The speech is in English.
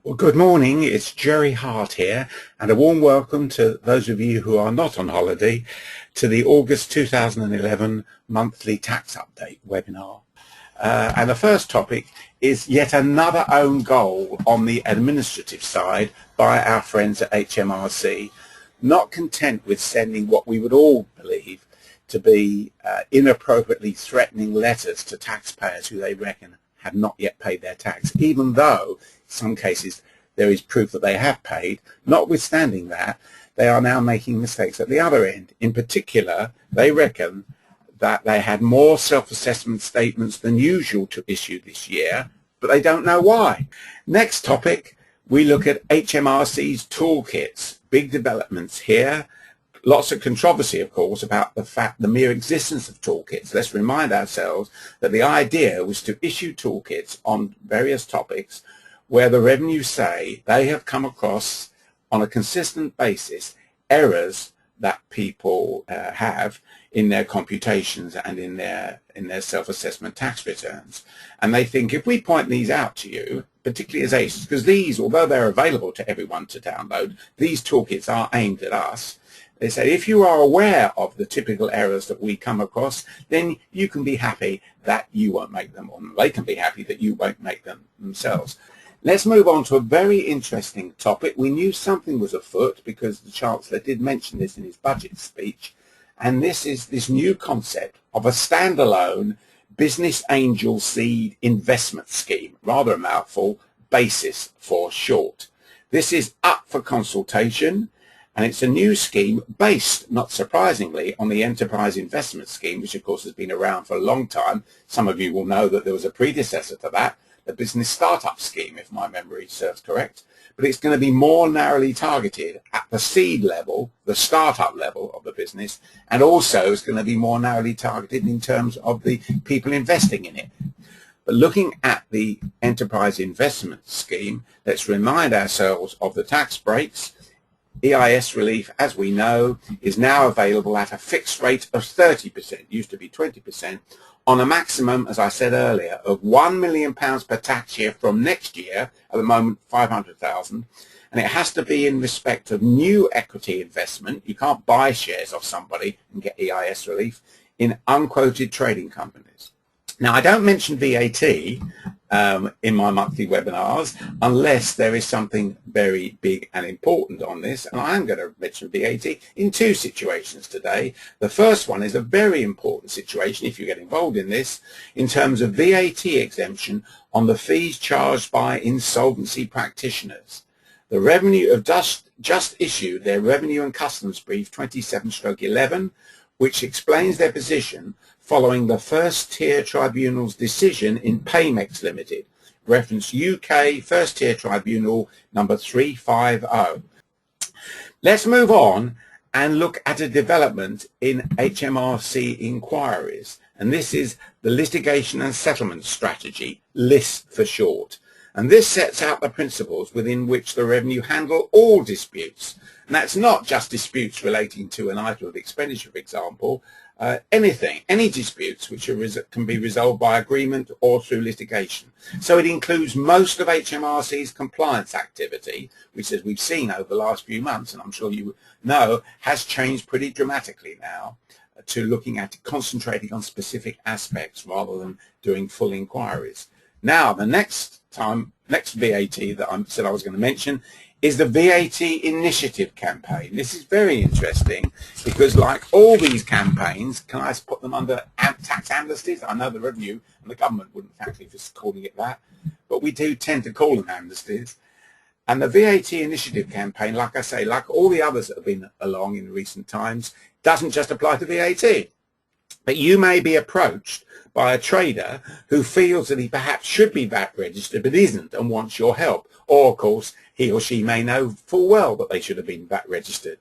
Well, good morning. It's Jerry Hart here, and a warm welcome to those of you who are not on holiday to the August 2011 monthly tax update webinar. And the first topic is yet another own goal on the administrative side by our friends at HMRC, not content with sending what we would all believe to be inappropriately threatening letters to taxpayers who they reckon have not yet paid their tax, even though in some cases there is proof that they have paid. Notwithstanding that, they are now making mistakes at the other end. In particular, they reckon that they had more self-assessment statements than usual to issue this year, but they don't know why. Next topic, we look at HMRC'S Toolkits. Big developments here. Lots of controversy, of course, about the mere existence of toolkits. Let's remind ourselves that the idea was to issue toolkits on various topics where the revenue say they have come across on a consistent basis errors that people have in their computations and in their self-assessment tax returns. And they think if we point these out to you, particularly as agents, because these, although they're available to everyone to download, these toolkits are aimed at us. They say if you are aware of the typical errors that we come across, then you can be happy that you won't make them, or they can be happy that you won't make them themselves. Let's move on to a very interesting topic. We knew something was afoot because the Chancellor did mention this in his budget speech, and this is this new concept of a standalone business angel seed investment scheme, rather a mouthful, BASIS for short. This is up for consultation. And it's a new scheme based, not surprisingly, on the Enterprise Investment Scheme, which of course has been around for a long time. Some of you will know that there was a predecessor to that, the Business Startup Scheme, if my memory serves correct. But it's going to be more narrowly targeted at the seed level, the startup level of the business, and also it's going to be more narrowly targeted in terms of the people investing in it. But looking at the Enterprise Investment Scheme, let's remind ourselves of the tax breaks. EIS relief, as we know, is now available at a fixed rate of 30%, used to be 20%, on a maximum, as I said earlier, of £1 million per tax year from next year, at the moment 500,000, and it has to be in respect of new equity investment. You can't buy shares of somebody and get EIS relief in unquoted trading companies. Now, I don't mention VAT in my monthly webinars unless there is something very big and important on this, and I am going to mention VAT in two situations today. The first one is a very important situation if you get involved in this, in terms of VAT exemption on the fees charged by insolvency practitioners. The Revenue have just issued their Revenue and Customs Brief 27/11, which explains their position following the First Tier Tribunal's decision in Paymex Limited, reference UK First Tier Tribunal number 350. Let's move on and look at a development in HMRC inquiries, and this is the Litigation and Settlement Strategy, LIS for short. And this sets out the principles within which the Revenue handle all disputes. And that's not just disputes relating to an item of expenditure, for example, any disputes which can be resolved by agreement or through litigation. So it includes most of HMRC's compliance activity, which, as we've seen over the last few months, and I'm sure you know, has changed pretty dramatically now to looking at concentrating on specific aspects rather than doing full inquiries. Now, the next VAT that I said I was going to mention is the VAT initiative campaign. This is very interesting because, like all these campaigns, can I put them under tax amnesties? I know the Revenue and the government wouldn't thank me for calling it that, but we do tend to call them amnesties. And the VAT initiative campaign, like I say, like all the others that have been along in recent times, doesn't just apply to VAT. But you may be approached by a trader who feels that he perhaps should be VAT registered but isn't and wants your help. Or, of course, he or she may know full well that they should have been VAT registered.